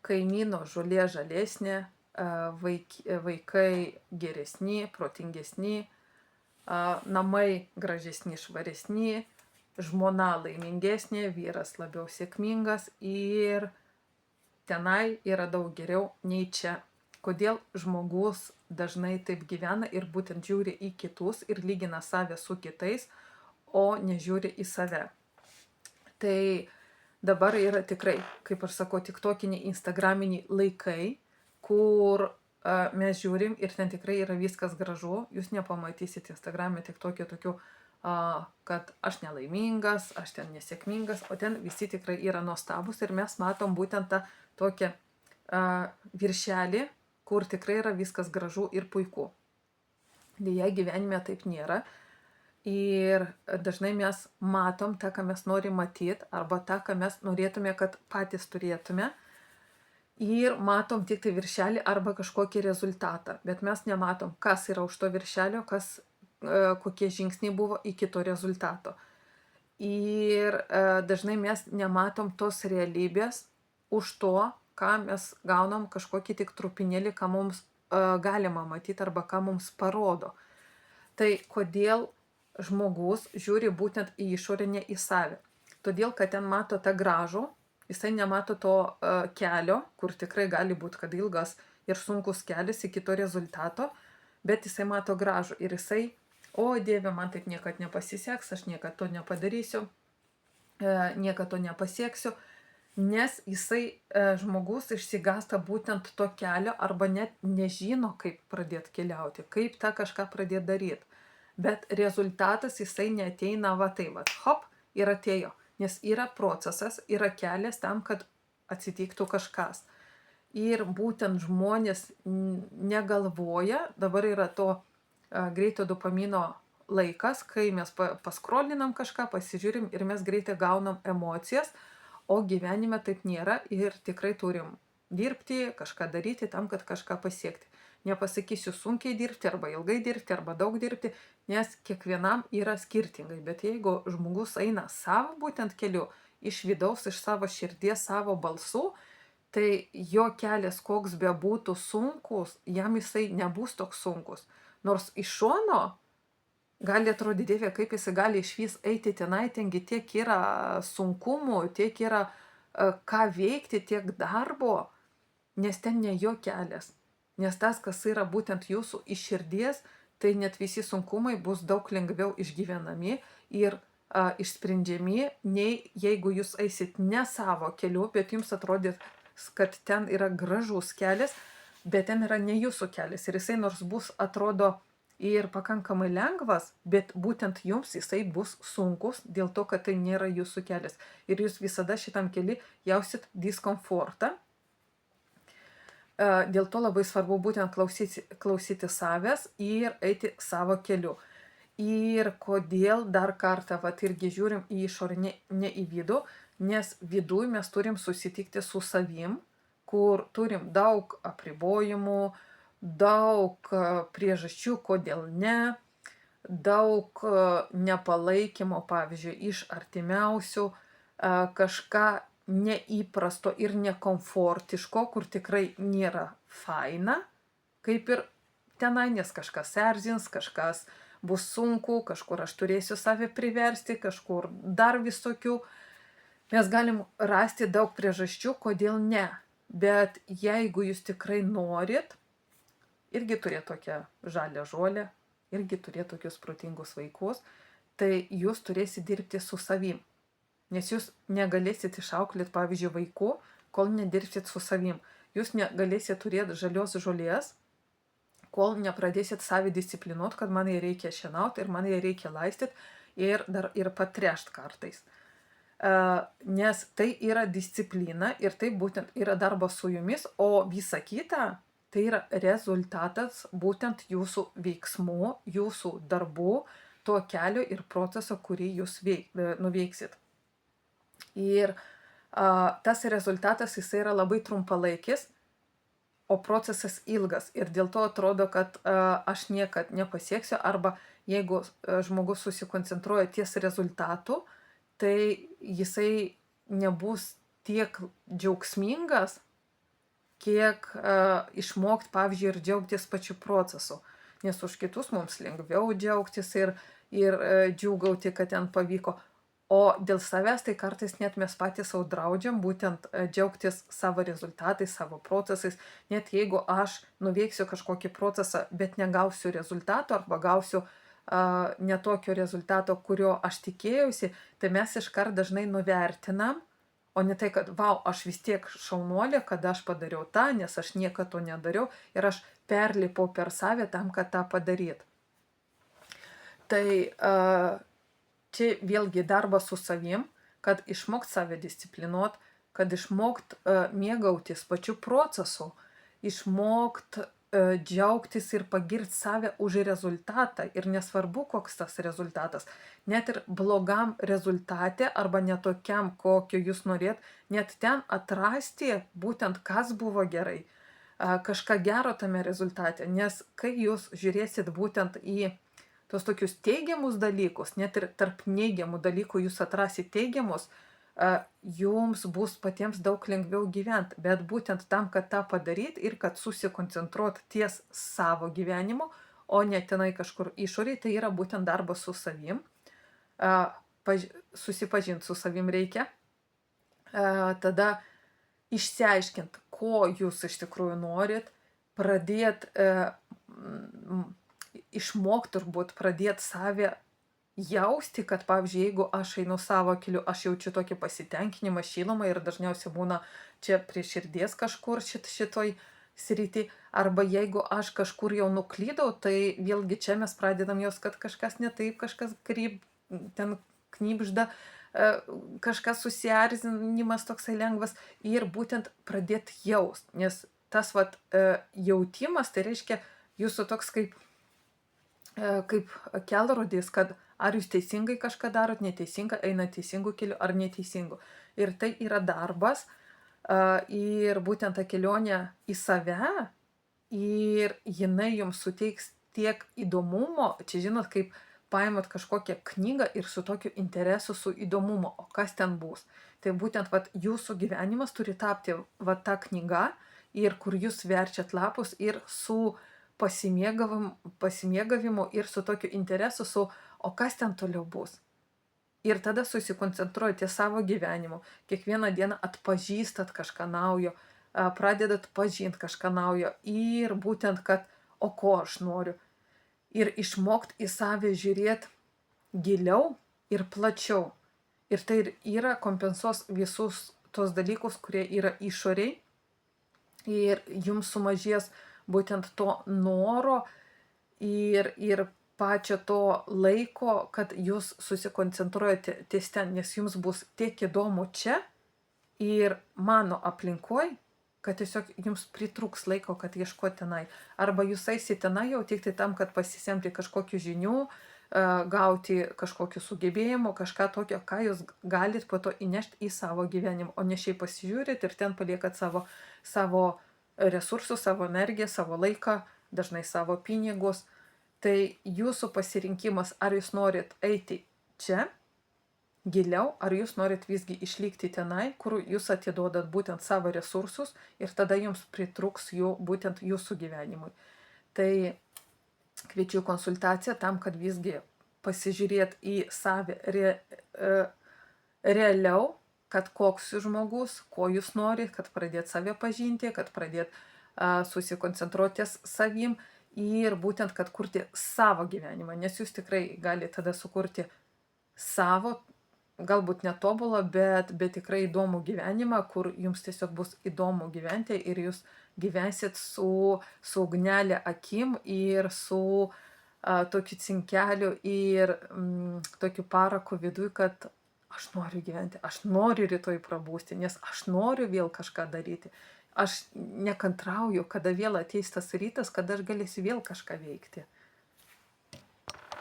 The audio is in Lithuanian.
kaimyno žolė žalesnė, vaikai geresni, protingesni, namai gražesni, švaresni, žmona laimingesnė, vyras labiau sėkmingas ir tenai yra daug geriau nei čia. Kodėl žmogus dažnai taip gyvena ir būtent žiūri į kitus ir lygina save su kitais, o nežiūri į save. Tai dabar yra tikrai, kaip aš sakau, tiktokiniai, instagraminiai laikai, kur mes žiūrim ir ten tikrai yra viskas gražu. Jūs nepamatysit Instagram'e tik tokių, kad aš nelaimingas, aš ten nesėkmingas, o ten visi tikrai yra nuostabus ir mes matom būtent tą tokią viršelį, kur tikrai yra viskas gražu ir puiku. Deja, gyvenime taip nėra. Ir dažnai mes matom tą, ką mes norim matyti, arba tą, ką mes norėtume, kad patys turėtume. Ir matom tik tai viršelį arba kažkokį rezultatą. Bet mes nematom, kas yra už to viršelio, kokie žingsniai buvo iki to rezultato. Ir dažnai mes nematom tos realybės už to, ką mes gaunam kažkokį tik trupinėlį, ką mums galima matyti arba ką mums parodo. Tai kodėl žmogus žiūri būtent į išorę, ne į save? Todėl, kad ten mato tą gražų, jisai nemato to kelio, kur tikrai gali būti, kad ilgas ir sunkus kelias iki to rezultato, bet jisai mato gražų ir jisai, o Dieve, man taip niekad nepasiseks, aš niekad to nepadarysiu, niekad to nepasieksiu, nes jisai žmogus išsigąsta būtent to kelio arba net nežino, kaip pradėti keliauti, kaip tą kažką pradėti daryti. Bet rezultatas jisai neateina hop, ir atėjo. Nes yra procesas, yra kelias tam, kad atsitiktų kažkas. Ir būtent žmonės negalvoja, dabar yra to greito dopamino laikas, kai mes paskrolinam kažką, pasižiūrim ir mes greitai gaunam emocijas, o gyvenime taip nėra ir tikrai turim dirbti, kažką daryti tam, kad kažką pasiekti. Nepasakysiu sunkiai dirbti, arba ilgai dirbti, arba daug dirbti, nes kiekvienam yra skirtingai. Bet jeigu žmogus eina savo būtent keliu, iš vidaus, iš savo širdies, savo balsų, tai jo kelias, koks bebūtų sunkus, jam jisai nebus toks sunkus. Nors iš šono gali atrodyti, Dieve, kaip jisai gali išvis eiti tenai, tengi tiek yra sunkumų, tiek yra ką veikti, tiek darbo, nes ten ne jo kelias. Nes tas, kas yra būtent jūsų iš širdies, tai net visi sunkumai bus daug lengviau išgyvenami ir išsprendžiami, nei jeigu jūs eisit ne savo keliu, bet jums atrodys, kad ten yra gražus kelias, bet ten yra ne jūsų kelias. Ir jisai nors bus, atrodo, ir pakankamai lengvas, bet būtent jums jisai bus sunkus dėl to, kad tai nėra jūsų kelias. Ir jūs visada šitam keli jausit diskomfortą. Dėl to labai svarbu būtent klausyti savęs ir eiti savo keliu. Ir kodėl dar kartą, irgi žiūrim į išorę, ne į vidų, nes viduj mes turim susitikti su savim, kur turim daug apribojimų, daug priežasčių, kodėl ne, daug nepalaikymo, pavyzdžiui, iš artimiausių, kažką neįprasto ir nekomfortiško, kur tikrai nėra faina, kaip ir tenai, nes kažkas erzins, kažkas bus sunku, kažkur aš turėsiu save priversti, kažkur dar visokių. Mes galim rasti daug priežasčių, kodėl ne. Bet jeigu jūs tikrai norit, irgi turėt tokią žalią žolę, irgi turėt tokius protingus vaikus, tai jūs turėsit dirbti su savim. Nes jūs negalėsit išauklėti, pavyzdžiui, vaikų, kol nedirbsit su savim. Jūs negalėsit turėti žalios žolės, kol nepradėsit savį disciplinuoti, kad man ją reikia šienauti ir man ją reikia laistyti ir dar ir patrešt kartais. Nes tai yra disciplina ir tai būtent yra darbas su jumis, o visa kita tai yra rezultatas būtent jūsų veiksmų, jūsų darbų, to kelio ir proceso, kurį jūs nuveiksit. Ir tas rezultatas jis yra labai trumpalaikis, o procesas ilgas. Ir dėl to atrodo, kad aš niekad nepasieksiu, arba jeigu žmogus susikoncentruoja ties rezultatu, tai jisai nebus tiek džiaugsmingas, kiek išmokti, pavyzdžiui, ir džiaugtis pačiu procesu. Nes už kitus mums lengviau džiaugtis ir džiūgauti, kad ten pavyko. O dėl savęs tai kartais net mes patys savo draudžiam būtent džiaugtis savo rezultatais, savo procesais. Net jeigu aš nuveiksiu kažkokį procesą, bet negausiu rezultato arba gausiu netokio rezultato, kurio aš tikėjausi, tai mes iškart dažnai nuvertinam, o ne tai, kad vau, aš vis tiek šaunuolė, kad aš padariau tą, nes aš niekada to nedariau ir aš perlipau per save tam, kad tą padaryt. Tai čia vėlgi darbas su savim, kad išmokt save disciplinuot, kad išmokt mėgautis pačiu procesu, išmokt džiaugtis ir pagirti save už rezultatą. Ir nesvarbu, koks tas rezultatas. Net ir blogam rezultate arba netokiam, kokio jūs norėt, net ten atrasti būtent, kas buvo gerai, kažką gero tame rezultate. Nes kai jūs žiūrėsit būtent į tos tokius teigiamus dalykus, net ir tarp neigiamų dalykų jūs atrasit teigiamus, jums bus patiems daug lengviau gyventi. Bet būtent tam, kad tą padaryti ir kad susikoncentruot ties savo gyvenimu, o ne tenai kažkur išoriai, tai yra būtent darbas su savim. Susipažinti su savim reikia. Tada išsiaiškinti, ko jūs iš tikrųjų norit, pradėt išmokti turbūt, pradėt save jausti, kad, pavyzdžiui, jeigu aš einu savo keliu, aš jaučiu tokį pasitenkinimą, šilumą ir dažniausiai būna čia prie širdies kažkur šitoj srity, arba jeigu aš kažkur jau nuklydau, tai vėlgi čia mes pradedam jaus, kad kažkas ne taip, kažkas ten knibžda, kažkas susierzinimas toksai lengvas ir būtent pradėt jaust, nes tas jautimas, tai reiškia jūsų toks kaip kelrodis, kad ar jūs teisingai kažką darot, neteisingai, eina teisingų kelių ar neteisingų. Ir tai yra darbas ir būtent ta kelionė į save ir jinai jums suteiks tiek įdomumo, čia žinot, kaip paimat kažkokią knygą ir su tokiu interesu, su įdomumu, o kas ten bus. Tai būtent jūsų gyvenimas turi tapti ta knyga ir kur jūs verčiat lapus ir su pasimėgavimu ir su tokiu interesu, o kas ten toliau bus. Ir tada susikoncentruojate savo gyvenimu, kiekvieną dieną atpažįstat kažką naujo, pradedat pažinti kažką naujo ir būtent, kad o ko aš noriu. Ir išmokt į save žiūrėti giliau ir plačiau. Ir tai yra kompensuos visus tos dalykus, kurie yra išoriai ir jums sumažės būtent to noro ir pačio to laiko, kad jūs susikoncentruojate ties ten, nes jums bus tiek įdomu čia ir mano aplinkoj, kad tiesiog jums pritrūks laiko, kad ieškoti tenai. Arba jūs eisite tenai jau tik tai tam, kad pasisemti kažkokių žinių, gauti kažkokių sugebėjimų, kažką tokio, ką jūs galit po to įnešti į savo gyvenimą, o ne šiaip pasižiūrėt ir ten paliekat savo resursus, savo energiją, savo laiką, dažnai savo pinigus. Tai jūsų pasirinkimas, ar jūs norit eiti čia giliau, ar jūs norit visgi išlikti tenai, kur jūs atiduodat būtent savo resursus ir tada jums pritrūks jų būtent jūsų gyvenimui. Tai kviečiu konsultaciją tam, kad visgi pasižiūrėt į save realiau, kad koks jūs žmogus, ko jūs norit, kad pradėt save pažinti, kad pradėt susikoncentruotis savim ir būtent, kad kurti savo gyvenimą, nes jūs tikrai galite tada sukurti savo, galbūt netobulą, bet tikrai įdomų gyvenimą, kur jums tiesiog bus įdomu gyventi ir jūs gyvensit su ugnelė akim ir su tokiu cinkeliu ir tokiu paraku viduj, kad aš noriu gyventi, aš noriu rytoj prabūsti, nes aš noriu vėl kažką daryti. Aš nekantrauju, kada vėl ateis tas rytas, kada aš galėsiu vėl kažką veikti.